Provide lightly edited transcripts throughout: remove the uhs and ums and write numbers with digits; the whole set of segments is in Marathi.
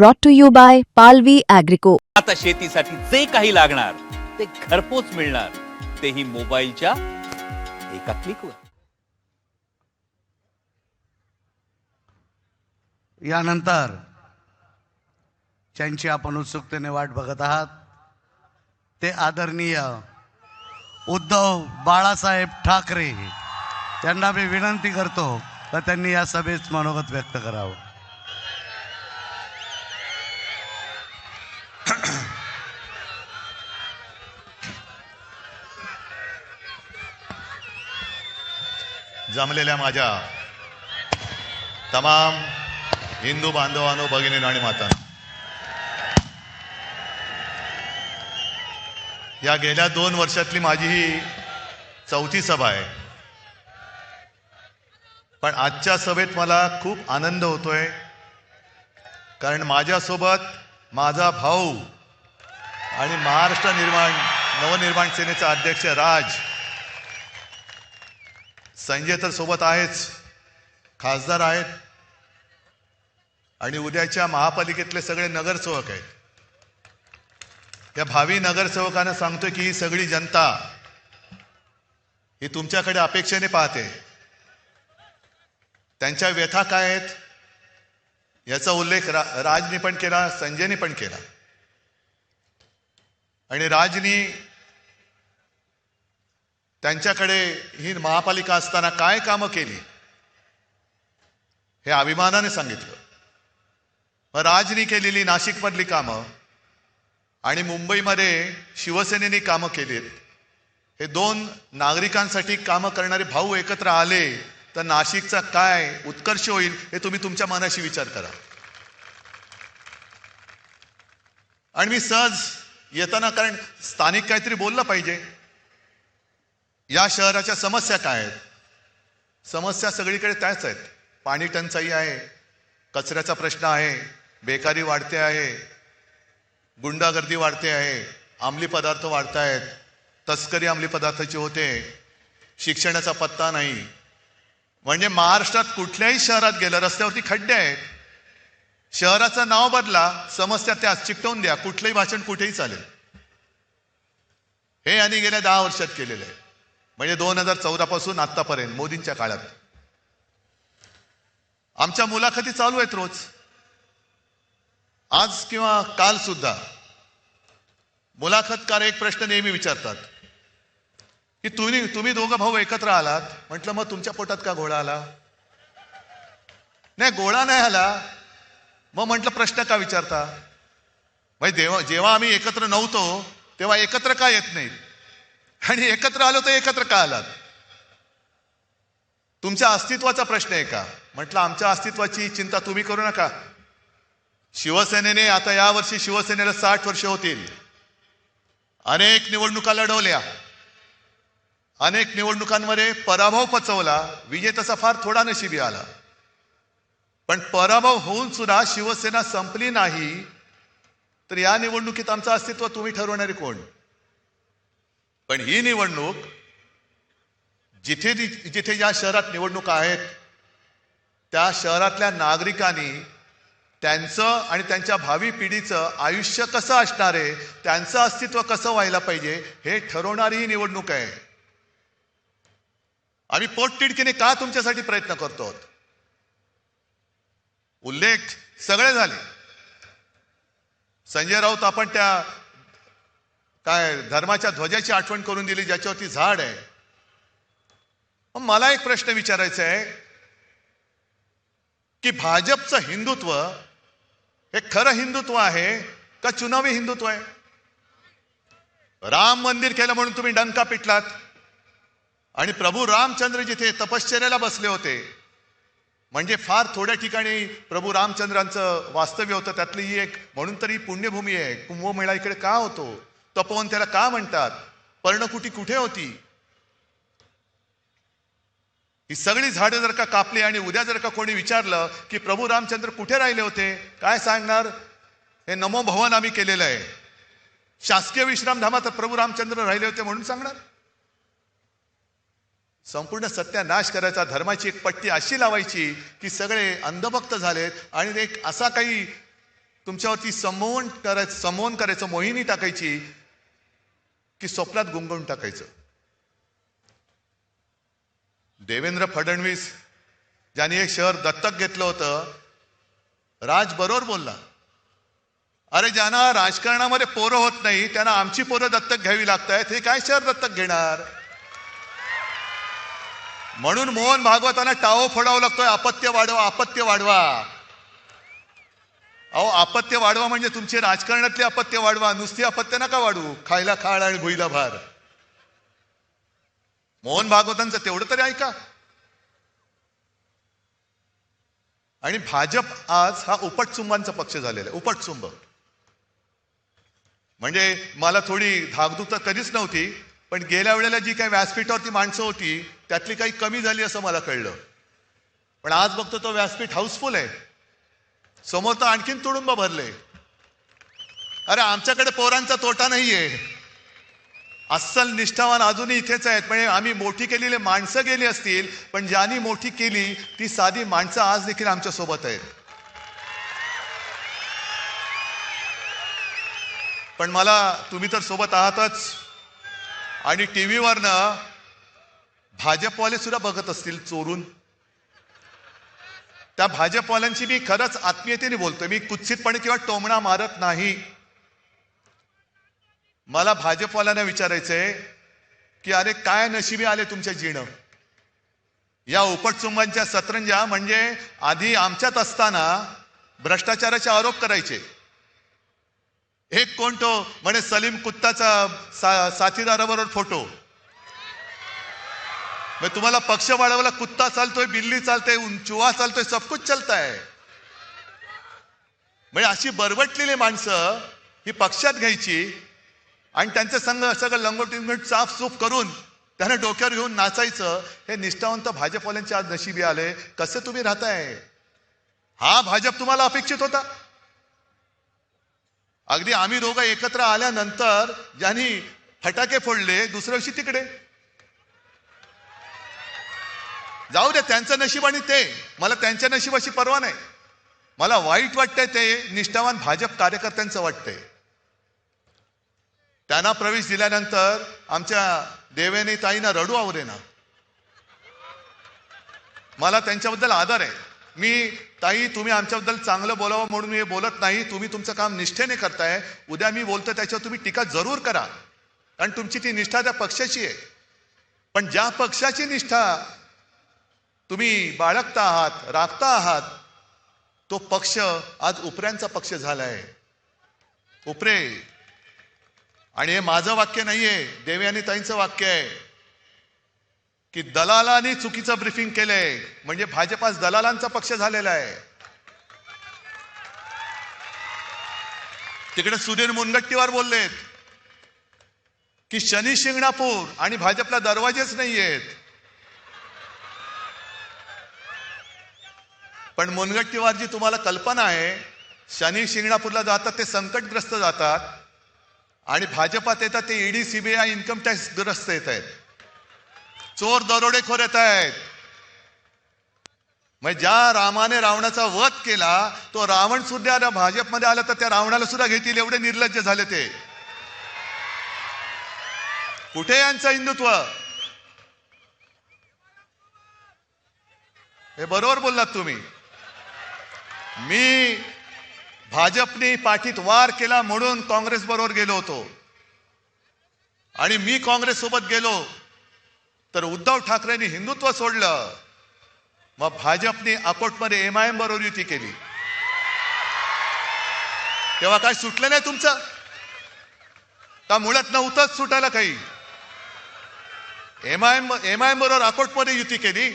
brought to you by Palvi Agrico. आता शेतीसाठी जे काही लागणार ते घरपोच मिळणार, तेही मोबाईलच्या एका क्लिकवर. यानंतर ज्यांची आपण उत्सुकतेने वाट बघत आहात ते आदरणीय उद्धव बाळासाहेब ठाकरे यांना मी विनंती करतो तर त्यांनी या सभेत मनोगत व्यक्त करावं. जमलेल्या माझ्या तमाम हिंदू बांधवांनो, भगिनींनो आणि मातांनो, या गेल्या 2 वर्षातली माझी ही 4थी सभा आहे. पण आजच्या सभेत मला खूप आनंद होतोय, कारण माझ्यासोबत माझा भाऊ आणि महाराष्ट्र नवनिर्माण सेनेचा अध्यक्ष राज संजय तर सोबत आहेच, खासदार आहेत आणि उद्याच्या महापालिकेतले सगळे नगरसेवक आहेत. या भावी नगरसेवकांना सांगतोय की ही सगळी जनता ही तुमच्याकडे अपेक्षेने पाहते. त्यांच्या व्यथा काय आहेत याचा उल्लेख राजनी पण केला, संजयनी पण केला. आणि राजनी त्यांच्याकडे ही महापालिका असताना काय कामं केली हे अभिमानाने सांगितलं. मग राजनी केलेली नाशिकमधली कामं आणि मुंबईमध्ये शिवसेनेने कामं केलीत. हे 2 नागरिकांसाठी कामं करणारे भाऊ एकत्र आले तर नाशिकचा काय उत्कर्ष होईल हे तुम्ही तुमच्या मनाशी विचार करा. आणि मी सहज येताना, कारण स्थानिक काहीतरी बोललं पाहिजे, या शहराच्या समस्या काय आहेत? समस्या सगळीकडे त्याच आहेत. पाणी टंचाई आहे, कचऱ्याचा प्रश्न आहे, बेकारी वाढते आहे, गुंडागर्दी वाढते आहे, अंमली पदार्थ वाढत आहेत, तस्करी अंमली पदार्थाची होते, शिक्षणाचा पत्ता नाही. म्हणजे महाराष्ट्रात कुठल्याही शहरात गेलं रस्त्यावरती खड्डे आहेत. शहराचं नाव बदला, समस्या त्याच चिकटवून द्या, कुठलंही भाषण कुठेही चालेल. हे यांनी गेल्या 10 वर्षात केलेलं आहे. म्हणजे 2014 पासून आतापर्यंत मोदींच्या काळात. आमच्या मुलाखती चालू आहेत रोज, आज किंवा काल सुद्धा. मुलाखतकार एक प्रश्न नेहमी विचारतात की तुम्ही दोघं भाऊ एकत्र आलात, म्हटलं मग तुमच्या पोटात का गोळा आला? नाही, गोळा नाही आला. मग म्हटलं प्रश्न का विचारता? म्हणजे जेव्हा आम्ही एकत्र नव्हतो तेव्हा एकत्र का येत नाहीत, आणि एकत्र आलो तर एकत्र का आलात? तुमच्या अस्तित्वाचा प्रश्न आहे का? म्हटलं आमच्या अस्तित्वाची चिंता तुम्ही करू नका. शिवसेनेने आता यावर्षी शिवसेनेला 60 वर्ष होतील. अनेक निवडणुका लढवल्या, अनेक निवडणुकांमध्ये पराभव पचवला, विजय तसा फार थोडा नशिबी आला. पण पराभव होऊन सुद्धा शिवसेना संपली नाही. तर या निवडणुकीत आमचं अस्तित्व तुम्ही ठरवणारे कोण? पण ही निवडणूक जिथे जिथे ज्या शहरात निवडणुका आहेत त्या शहरातल्या नागरिकांनी त्यांचं आणि त्यांच्या भावी पिढीचं आयुष्य कसं असणार आहे, त्यांचं अस्तित्व कसं व्हायला पाहिजे हे ठरवणारी ही निवडणूक आहे. आम्ही पोटतिडकीने का तुमच्यासाठी प्रयत्न करतो? उल्लेख सगळे झाले. संजय राऊत आपण त्या काय धर्माच्या ध्वजाची आठवण करून दिली ज्याच्यावरती झाड आहे. मग मला एक प्रश्न विचारायचा आहे की भाजपचं हिंदुत्व हे खरं हिंदुत्व आहे का चुनावी हिंदुत्व आहे? राम मंदिर केलं म्हणून तुम्ही डंका पिटलात, आणि प्रभू रामचंद्र जिथे तपश्चर्याला बसले होते, म्हणजे फार थोड्या ठिकाणी प्रभू रामचंद्रांचं वास्तव्य होतं, त्यातली ही एक म्हणून तरी पुण्यभूमी आहे. कुंभमेळा इकडे का होतो? तपोवन त्याला का म्हणतात? पर्णकुटी कुठे होती? ही सगळी झाडं जर का कापली आणि उद्या जर का कोणी विचारलं की प्रभू रामचंद्र कुठे राहिले होते, काय सांगणार? हे नमो भवन आम्ही केलेलं आहे. शासकीय विश्रामधामात प्रभू रामचंद्र राहिले होते म्हणून सांगणार? संपूर्ण सत्यानाश करायचा, धर्माची एक पट्टी अशी लावायची की सगळे अंधभक्त झालेत आणि एक असा काही तुमच्यावरती संमोहन करायचं, मोहिनी टाकायची की स्वप्नात गुंगवून टाकायचं. देवेंद्र फडणवीस ज्यांनी एक शहर दत्तक घेतलं होतं, राज बरोबर बोलला. अरे ज्यांना राजकारणामध्ये पोरं होत नाही त्यांना आमची पोरं दत्तक घ्यावी लागतायत, हे काय शहर दत्तक घेणार. म्हणून मोहन भागवतांना टाओ फोडावा लागतोय, अपत्य वाढवा, अपत्य वाढवा. अहो अपत्य वाढवा म्हणजे तुमचे राजकारणातले अपत्य वाढवा, नुसती अपत्य नका वाढवू. खायला खाळ आणि भुईला भार. मोहन भागवतांचं तेवढं तरी ऐका. आणि भाजप आज हा उपटचुंबांचा पक्ष झालेला आहे. उपटचुंब म्हणजे मला थोडी धाकधूक तर कधीच नव्हती, पण गेल्या वेळेला जी काही व्यासपीठावरती माणसं होती त्यातली काही कमी झाली असं मला कळलं. पण आज बघतो तो व्यासपीठ हाऊसफुल आहे. समोर तर आणखीन तुडुंब भरले. अरे आमच्याकडे पोरांचा तोटा नाहीये, अस्सल निष्ठावान अजूनही इथेच आहेत. म्हणजे आम्ही मोठी केलेली माणसं गेली असतील, पण ज्यांनी मोठी केली ती साधी माणसं आज देखील आमच्या सोबत आहेत. पण मला तुम्ही तर सोबत आहातच, आणि टीव्हीवरनं भाजपवाले सुद्धा बघत असतील चोरून. त्या भाजपवाल्यांची मी खरंच आत्मीयतेने बोलतोय, मी कुत्सितपणे किंवा टोमणा मारत नाही. मला भाजपवाल्यांना विचारायचंय की अरे काय नशिबी आले तुमच्या जीणं. या उपटचुंबांच्या सतरंजा म्हणजे आधी आमच्यात असताना भ्रष्टाचाराचे आरोप करायचे. एक कोण तो म्हणे सलीम कुत्ताचा साथीदाराबरोबर फोटो. मग तुम्हाला पक्ष वाढवला, कुत्ता चालतोय, बिल्ली चालतोय, चुहा चालतोय, सब कुछ चलता है. म्हणजे अशी बरबटलेली माणसं ही पक्षात घ्यायची आणि त्यांचे संघ सगळं लंगोटी साफसूफ करून त्यांना डोक्यावर घेऊन नाचायचं. हे निष्ठावंत भाजपवाल्यांचे आज नशिबी आले. कसे तुम्ही राहताय. हा भाजप तुम्हाला अपेक्षित होता. अगदी आम्ही दोघं एकत्र आल्यानंतर ज्यांनी फटाके फोडले दुसऱ्या दिवशी तिकडे. जाऊ दे त्यांचं नशीब आणि ते, मला त्यांच्या नशिबाची पर्वा नाही. मला वाईट वाटतंय ते निष्ठावान भाजप कार्यकर्त्यांचं वाटतंय. त्यांना प्रवेश दिल्यानंतर आमच्या देवेनी ताईंना रडू आवरेना. मला त्यांच्याबद्दल आदर आहे. मी ताई तुम्ही आमच्याबद्दल चांगलं बोलावं म्हणून मी बोलत नाही. तुम्ही तुमचं काम निष्ठेने करताय. उद्या मी बोलतो त्याच्यावर तुम्ही टीका जरूर करा, कारण तुमची ती निष्ठा त्या पक्षाची आहे. पण ज्या पक्षाची निष्ठा तुम्ही बाळगता आहात, राखता आहात, तो पक्ष आज उपऱ्यांचा पक्ष झालाय. उपरे. आणि हे माझं वाक्य नाहीये, देवयानी ताईंचं वाक्य आहे की दलालांनी चुकीचं ब्रीफिंग केलंय, म्हणजे भाजप आज दलालांचा पक्ष झालेला आहे. तिकडे सुधीर मुनगट्टीवार बोललेत की शनी शिंगणापूर आणि भाजपला दरवाजेच नाहीयेत. पण मुनगट्टीवारजी तुम्हाला कल्पना आहे, शनी शिंगणापूरला जातात ते संकटग्रस्त जातात, आणि भाजपात येतात ते ईडी सीबीआय इन्कम टॅक्स ग्रस्त येत आहेत, चोर दरोडेखोर येत आहेत. मग ज्या रामाने रावणाचा वध केला तो रावण सुद्धा भाजपमध्ये आला तर त्या रावणाला सुद्धा घेतील, एवढे निर्लज्ज झाले ते. कुठे यांचं हिंदुत्व. हे बरोबर बोललात तुम्ही. मी भाजपने पाठीत वार केला म्हणून काँग्रेस बरोबर गेलो होतो, आणि मी काँग्रेस सोबत गेलो तर उद्धव ठाकरेंनी हिंदुत्व सोडलं. मग भाजपने अकोटमध्ये MIM बरोबर युती केली. तेव्हा काय सुटलं नाही तुमचं का? मुळात नव्हतंच सुटायला काही. MIM बरोबर अकोटमध्ये युती केली.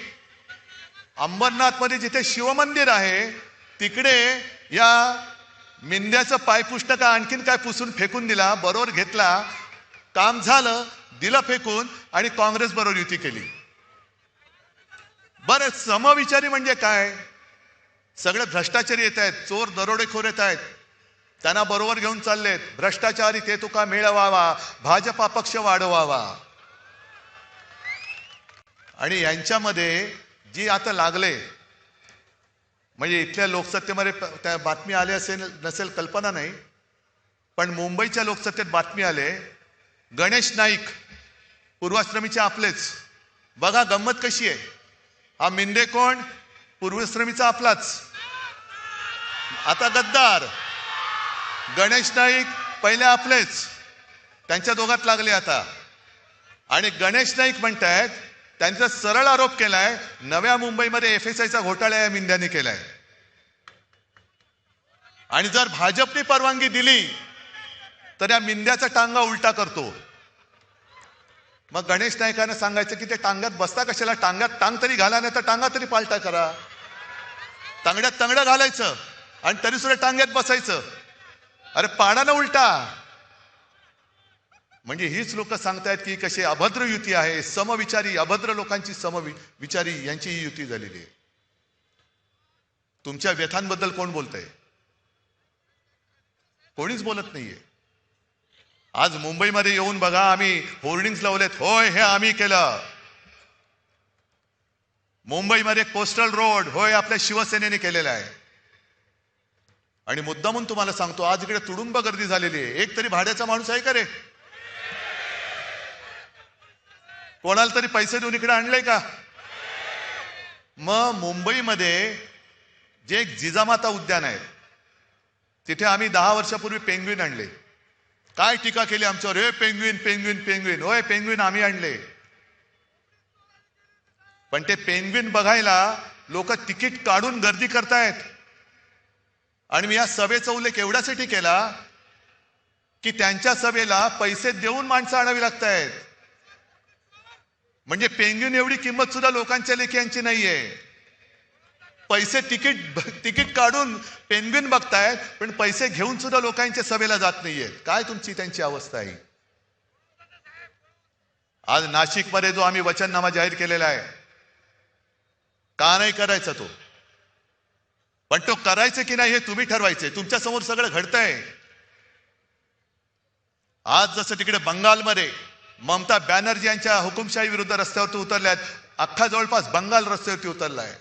अंबरनाथ मध्ये जिथे शिवमंदिर आहे तिकडे या मिंद्याचं पायपुष्ट का आणखीन काय पुसून फेकून दिला, बरोबर घेतला, काम झालं, दिलं फेकून, आणि काँग्रेस बरोबर युती केली. बरं समविचारी म्हणजे काय? सगळे भ्रष्टाचारी येत आहेत, चोर दरोडेखोर येत आहेत, त्यांना बरोबर घेऊन चाललेत. भ्रष्टाचारी ते तुका मिळवावा, भाजपा पक्ष वाढवावा. आणि यांच्यामध्ये जी आता लागले, म्हणजे इथल्या लोकसत्तेमध्ये त्या बातमी आली असेल नसेल कल्पना नाही, पण मुंबईच्या लोकसत्तेत बातमी आले, गणेश नाईक पूर्वाश्रमीचे आपलेच. बघा गंमत कशी आहे. हा मिंदे कोण? पूर्वाश्रमीचा आपलाच. आता गद्दार. गणेश नाईक पहिले आपलेच, त्यांच्या दोघात लागले आता. आणि गणेश नाईक म्हणतायत त्यांचा सरळ आरोप केलाय नव्या मुंबईमध्ये FSIचा घोटाळा या मिंद्याने केलाय. आणि जर भाजपने परवानगी दिली तर या मिंद्याचा टांगा उलटा करतो. मग गणेश नाईकांना सांगायचं की ते टांग्यात बसता कशाला, टांग्यात टांग तरी घाला, नाही तर टांगा तरी पालटा करा. तांगड्यात तांगडं घालायचं आणि तरी सुद्धा टांग्यात बसायचं. अरे पाडा ना उलटा. म्हणजे हीच लोक सांगतायत की कशी अभद्र युती आहे, समविचारी अभद्र लोकांची समविचारी यांची ही युती झालेली आहे. तुमच्या व्यथांबद्दल कोण बोलतंय? कोणीच बोलत नाहीये. आज मुंबईमध्ये येऊन बघा, आम्ही होर्डिंग्स लावलेत, होय हे आम्ही केलं. मुंबईमध्ये कोस्टल रोड, होय आपल्या शिवसेनेने केलेला आहे. आणि मुद्दामून तुम्हाला सांगतो, आज इकडे तुडुंब गर्दी झालेली आहे. एक तरी भाड्याचा माणूस आहे का रे? कोणाला तरी पैसे देऊन इकडे आणले का? मग मुंबईमध्ये जे एक जिजामाता उद्यान आहे, तिथे आम्ही 10 वर्षापूर्वी पेंग्विन आणले. काय टीका केली आमच्यावर, हे पेंग्विन पेंग्विन पेंग्विन. होय पेंग्विन आम्ही आणले. पण ते पेंग्विन बघायला लोक तिकीट काढून गर्दी करतायत. आणि मी या सभेचा उल्लेख एवढ्यासाठी केला की त्यांच्या सभेला पैसे देऊन माणसं आणावी लागतायत. म्हणजे पेंग्विन एवढी किंमत सुद्धा लोकांच्या लेखी नाहीये. पैसे तिकीट काढून पेंग्विन बघतायत, पण पैसे घेऊन सुद्धा लोकांच्या सभेला जात नाहीयेत. काय तुमची त्यांची अवस्था आहे? आज नाशिकमध्ये जो आम्ही वचननामा जाहीर केलेला आहे, का नाही करायचा तो? पण तो करायचं की नाही हे तुम्ही ठरवायचे. तुमच्या समोर सगळं घडतंय. आज जसं तिकडे बंगालमध्ये ममता बॅनर्जी यांच्या हुकुमशाही विरुद्ध रस्त्यावरती उतरल्यात, अख्खा जवळपास बंगाल रस्त्यावरती उतरलाय.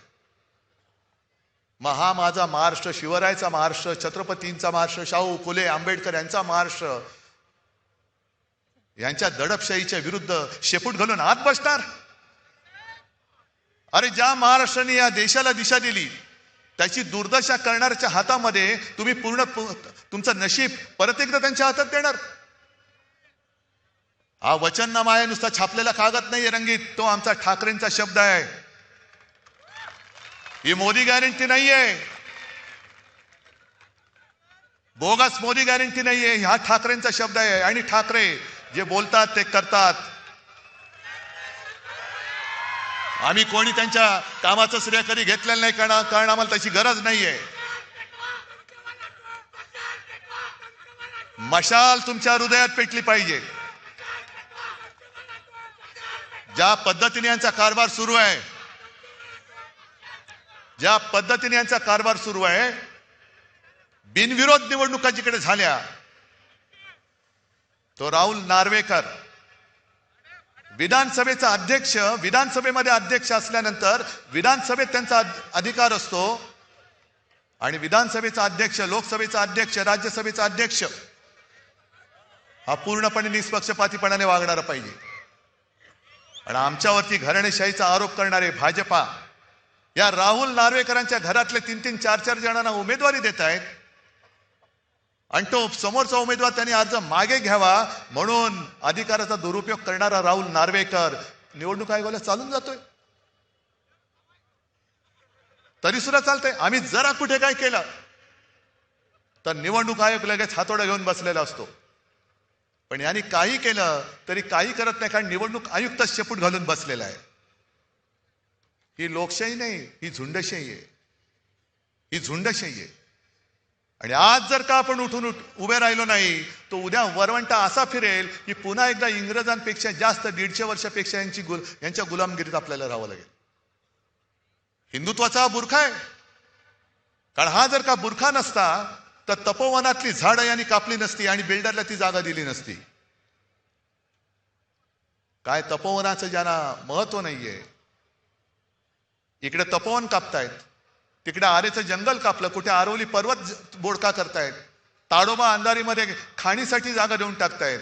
मग हा माझा महाराष्ट्र, शिवरायाचा महाराष्ट्र, छत्रपतींचा महाराष्ट्र, शाहू फुले आंबेडकर यांचा महाराष्ट्र, यांच्या दडपशाहीच्या विरुद्ध शेपूट घालून आत बसणार? अरे ज्या महाराष्ट्राने या देशाला दिशा दिली, त्याची दुर्दशा करणाऱ्याच्या हातामध्ये तुम्ही पूर्ण तुमचं नशीब परत एकदा त्यांच्या हातात देणार? हा वचननामा आहे, नुसता छापलेला कागद नाहीये रंगीत. तो आमचा ठाकरेंचा शब्द आहे. ही मोदी गॅरंटी नाहीये, बोगस मोदी गॅरंटी नाहीये. हा ठाकरेंचा शब्द आहे. आणि ठाकरे जे बोलतात ते करतात. आम्ही कोणी त्यांच्या कामाचं श्रेय कधी घेतलेलं नाही, कारण आम्हाला तशी गरज नाहीये. मशाल तुमच्या हृदयात पेटली पाहिजे. ज्या पद्धतीने यांचा कारभार सुरू आहे, ज्या पद्धतीने यांचा कारभार सुरू आहे, बिनविरोध निवडणुका जिकडे झाल्या, तो राहुल नार्वेकर विधानसभेचा अध्यक्ष, विधानसभेमध्ये अध्यक्ष असल्यानंतर विधानसभेत त्यांचा अधिकार असतो. आणि विधानसभेचा अध्यक्ष, लोकसभेचा अध्यक्ष, राज्यसभेचा अध्यक्ष हा पूर्णपणे निष्पक्षपातीपणाने वागणारा पाहिजे. आणि आमच्यावरती घराणेशाहीचा आरोप करणारे भाजपा या राहुल नार्वेकरांच्या घरातले 3-3, 4-4 जणांना उमेदवारी देत आहेत. आणि तो समोरचा उमेदवार त्यांनी अर्ज मागे घ्यावा म्हणून अधिकाराचा दुरुपयोग करणारा राहुल नार्वेकर निवडणूक आयोगाला चालून जातोय. तरी सुद्धा चालतंय. आम्ही जरा कुठे काय केलं तर निवडणूक आयोग लगेच हातोडा घेऊन बसलेला असतो. पण यांनी काही केलं तरी काही करत नाही, कारण निवडणूक आयुक्त शेपूट घालून बसलेला आहे. ही लोकशाही नाही, ही झुंडशाही आहे. ही झुंडशाही आहे. आणि आज जर का आपण उठून उभे राहिलो नाही, तो उद्या वरवंटा असा फिरेल की पुन्हा एकदा इंग्रजांपेक्षा जास्त 150 वर्षापेक्षा यांच्या गुलामगिरीत आपल्याला राहावं लागेल. हिंदुत्वाचा हा बुरखा आहे. कारण हा जर का बुरखा नसता तर तपोवनातली झाडं यांनी कापली नसती आणि बिल्डरला ती जागा दिली नसती. काय तपोवनाचं ज्यांना महत्व नाहीये, इकडे तपोवन कापतायत. तिकडे आरेचं जंगल कापलं, कुठे आरवली पर्वत बोडका करतायत, ताडोबा अंधारीमध्ये खाणीसाठी जागा देऊन टाकतायत.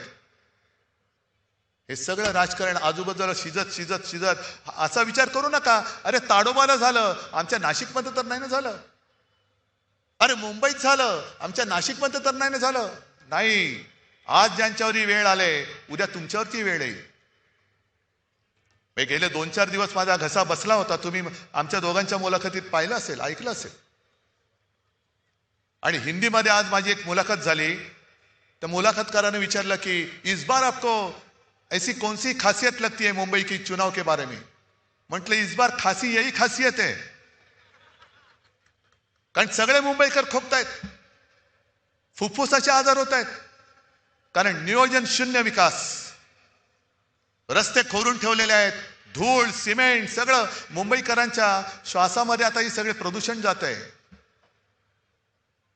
हे सगळं राजकारण आजूबाजूला शिजत असा विचार करू नका. अरे ताडोबाला झालं, आमच्या नाशिकमध्ये तर नाही ना झालं. अरे मुंबईत झालं, आमच्या नाशिकमध्ये तर नाही ना झालं. नाही, आज ज्यांच्यावरही वेळ आले, उद्या तुमच्यावरती वेळ येईल. गेले 2-4 दिवस माझा घसा बसला होता. तुम्ही आमच्या दोघांच्या मुलाखतीत पाहिलं असेल, ऐकलं असेल. आणि हिंदीमध्ये आज माझी एक मुलाखत झाली. त्या मुलाखतकाराने विचारलं की इस बार आपको ऐसी कौन सी खासियत लगती है मुंबई की चुनाव के बारे में. म्हटलं इस बार खासी यही खासियत है, कारण सगळे मुंबईकर खोकतायत, फुफ्फुसाचे आजार होत आहेत. कारण नियोजन शून्य विकास, रस्ते खोरून ठेवलेले आहेत, धूळ सिमेंट सगळं मुंबईकरांच्या श्वासामध्ये आता हे सगळे प्रदूषण जात आहे.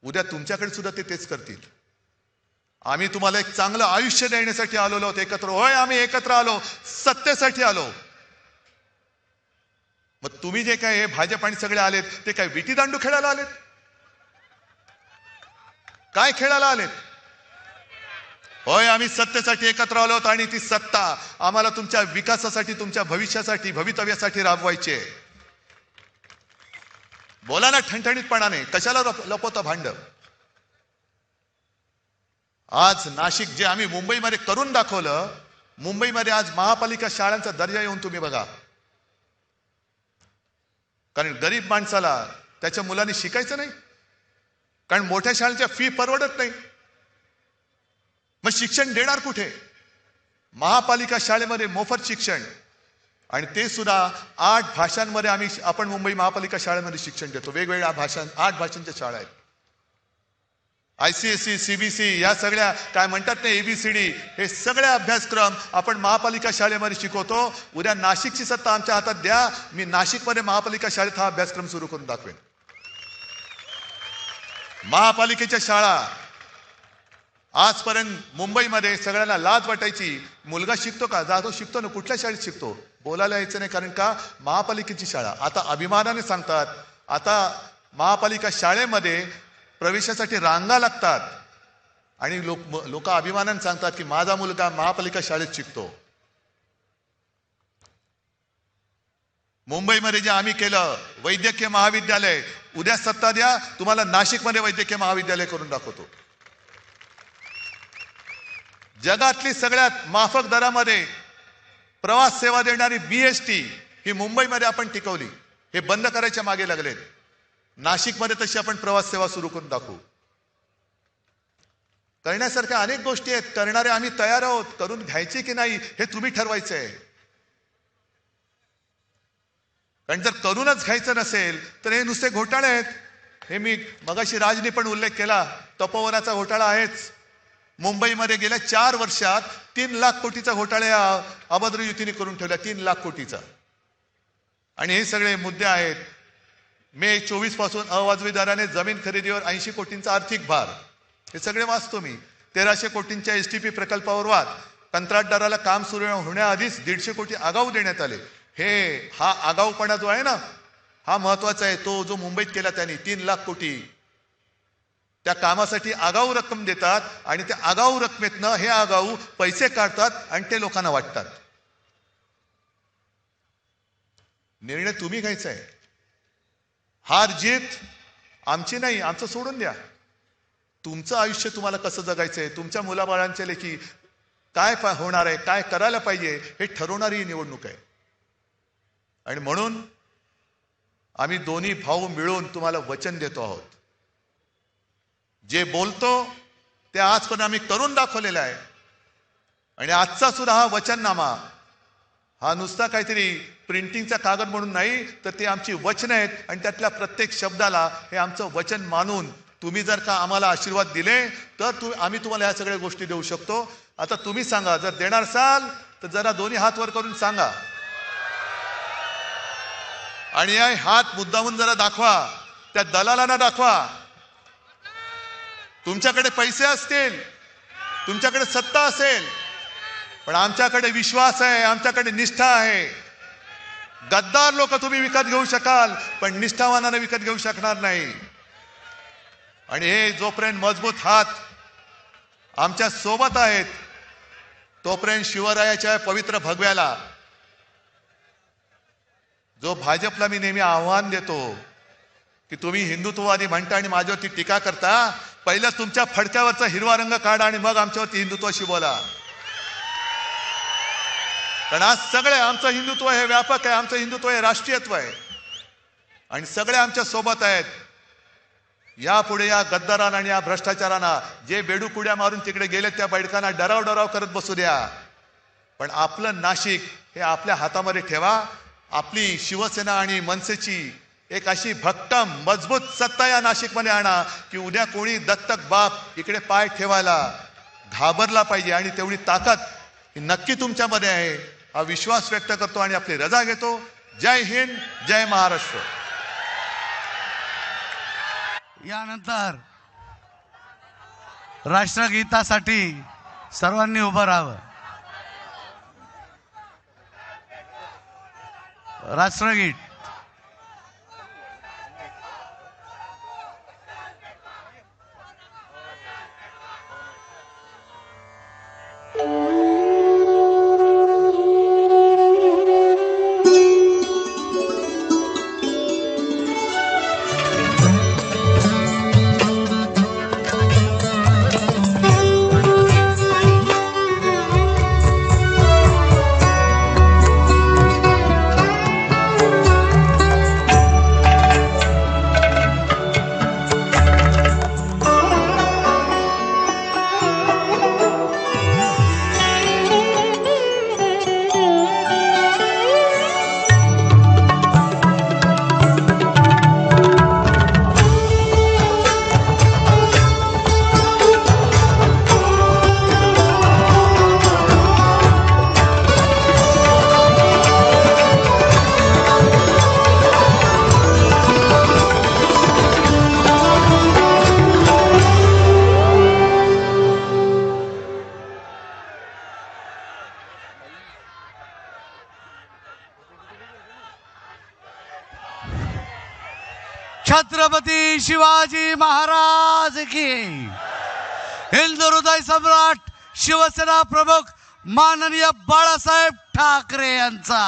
उद्या तुमच्याकडे सुद्धा ते तेच करतील. आम्ही तुम्हाला एक चांगलं आयुष्य देण्यासाठी आलेलो आहोत एकत्र. होय, आम्ही एकत्र आलो, सत्तेसाठी आलो. मग तुम्ही जे काय हे भाजप आणि सगळे आलेत, ते काय विटी दांडू खेळायला आलेत? काय खेळायला आलेत? होय, आम्ही सत्तेसाठी एकत्र आलो आणि ती सत्ता आम्हाला तुमच्या विकासासाठी, तुमच्या भविष्यासाठी, भवितव्यासाठी राबवायची आहे. बोला ना ठणठणीतपणाने, कशाला लपवता भांड. आज नाशिक जे आम्ही मुंबईमध्ये करून दाखवलं, मुंबईमध्ये आज महापालिका शाळांचा दर्जा येऊन तुम्ही बघा. कारण गरीब माणसाला त्याच्या मुलांनी शिकायचं नाही, कारण मोठ्या शाळेच्या फी परवडत नाही. मग शिक्षण देणार कुठे? महापालिका शाळेमध्ये मोफत शिक्षण, आणि ते सुद्धा 8 भाषांमध्ये आपण मुंबई महापालिका शाळेमध्ये शिक्षण देतो. वेगवेगळ्या 8 भाषांच्या शाळा आहेत. ICSE, CBSE या सगळ्या काय म्हणतात ना ABCD, हे सगळे अभ्यासक्रम आपण महापालिका शाळेमध्ये शिकवतो. उद्या नाशिकची सत्ता आमच्या हातात द्या, मी नाशिकमध्ये महापालिका शाळेत हा अभ्यासक्रम सुरू करून दाखवेन. महापालिकेच्या शाळा आजपर्यंत मुंबईमध्ये सगळ्यांना लाज वाटायची. मुलगा शिकतो का? जातो शिकतो ना, कुठल्या शाळेत शिकतो? बोलायला यायचं नाही, कारण का महापालिकेची शाळा. आता अभिमानाने सांगतात, आता महापालिका शाळेमध्ये प्रवेशासाठी रांगा लागतात, आणि लोक अभिमानाने सांगतात की माझा मुलगा महापालिका शाळेत शिकतो. मुंबईमध्ये जे आम्ही केलं वैद्यकीय महाविद्यालय, उद्या सत्ता द्या, तुम्हाला नाशिकमध्ये वैद्यकीय महाविद्यालय करून दाखवतो. जगातली सगळ्यात माफक दरामध्ये प्रवास सेवा देणारी BST ही मुंबईमध्ये आपण टिकवली. हे बंद करायच्या मागे लागलेत. नाशिकमध्ये तशी आपण प्रवास सेवा सुरू करून दाखवू. करण्यासारख्या अनेक गोष्टी आहेत, करणारे आम्ही तयार आहोत. करून घ्यायची की नाही हे तुम्ही ठरवायचं आहे. कारण जर करूनच घ्यायचं नसेल तर हे नुसते घोटाळे आहेत. हे मी मगाशी राजनी पण उल्लेख केला, तपोवनाचा घोटाळा आहेच. मुंबईमध्ये गेल्या 4 वर्षात 3 लाख कोटीचा घोटाळा अभद्र युतीने करून ठेवला, 3 लाख कोटीचा. आणि हे सगळे मुद्दे आहेत. मे 24 पासून अवाजवी दराने जमीन खरेदीवर 80 कोटींचा आर्थिक भार, हे सगळे वाचतो मी. 1300 कोटींच्या STP प्रकल्पावर वाद, कंत्राटदाराला काम सुरू होण्याआधीच 150 कोटी आगाऊ देण्यात आले. हा आगाऊपणा जो आहे ना, हा महत्वाचा आहे. तो जो मुंबईत केला त्यांनी 3 लाख कोटी, त्या कामासाठी आगाऊ रक्कम देतात, आणि त्या आगाऊ रकमेतनं हे आगाऊ पैसे काढतात आणि ते लोकांना वाटतात. निर्णय तुम्ही घ्यायचा आहे. हार जीत आमची नाही, आमचं सोडून द्या. तुमचं आयुष्य तुम्हाला कसं जगायचंय, तुमच्या मुलाबाळांच्या लेखी काय होणार आहे, काय करायला पाहिजे, हे ठरवणारी निवडणूक आहे. आणि म्हणून आम्ही दोन्ही भाऊ मिळून तुम्हाला वचन देतो आहोत. जे बोलतो ते आजपर्यंत आम्ही करून दाखवलेलं आहे. आणि आजचा सुद्धा हा वचननामा, हा नुसता काहीतरी प्रिंटिंगचा कागद म्हणून नाही, तर ते आमची वचन आहेत. आणि त्यातल्या प्रत्येक शब्दाला हे आमचं वचन मानून तुम्ही जर का आम्हाला आशीर्वाद दिले तर आम्ही तुम्हाला ह्या सगळ्या गोष्टी देऊ शकतो. आता तुम्ही सांगा, जर देणार असाल तर जरा दोन्ही हात वर करून सांगा. आणि या हात मुद्दामून जरा दाखवा, त्या दलालांना दाखवा. तुमच्याकडे पैसे असतील, तुमच्याकडे सत्ता असेल, पण आमच्याकडे विश्वास आहे, आमच्याकडे निष्ठा आहे. गद्दार लोक तुम्ही विकत घेऊ शकाल, पण निष्ठावानाने विकत घेऊ शकणार नाही. आणि हे जोपर्यंत मजबूत हात आमच्या सोबत आहेत, तोपर्यंत शिवरायाच्या पवित्र भगव्याला, जो भाजपला मी नेहमी आव्हान देतो की तुम्ही हिंदुत्ववादी म्हणता आणि माझ्यावरती टीका करता, पहिलं तुमच्या फडक्यावरचा हिरवा रंग काढा आणि मग आमच्यावरती हिंदुत्वाशी बोला. कारण आज सगळे आमचं हिंदुत्व हे व्यापक आहे, आमचं हिंदुत्व हे राष्ट्रीयत्व आहे आणि सगळे आमच्या सोबत आहेत. यापुढे या गद्दारांना आणि या भ्रष्टाचारांना, जे बेडूकुड्या मारून तिकडे गेले त्या बैठकांना डराव करत बसू द्या, पण आपलं नाशिक हे आपल्या हातामध्ये ठेवा. आपली शिवसेना आणि मनसेची एक अशी भक्कम मजबूत सत्ता या नाशिकमध्ये आणा की उद्या कोणी दत्तक बाप इकडे पाय ठेवायला घाबरला पाहिजे. आणि तेवढी ताकद ही नक्की तुमच्यामध्ये आहे, हा विश्वास व्यक्त करतो आणि आपली रजा घेतो. जय हिंद, जय महाराष्ट्र. यानंतर राष्ट्रगीतासाठी सर्वांनी उभं राहावं. राष्ट्रगीत. छत्रपती शिवाजी महाराज की. हिंदू हृदय सम्राट शिवसेना प्रमुख माननीय बाळासाहेब ठाकरे यांचा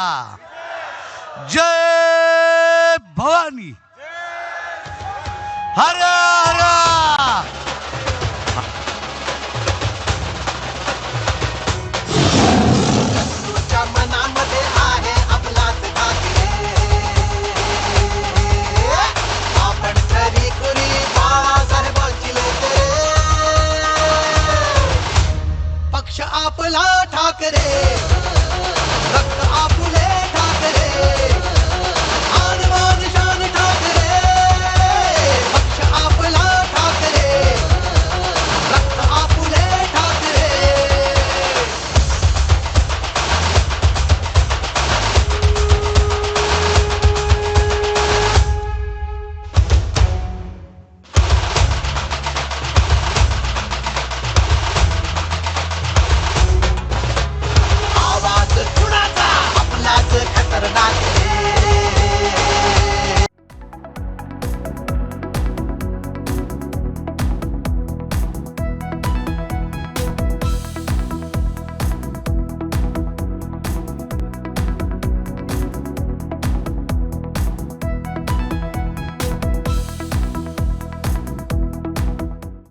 जय भवानी. हर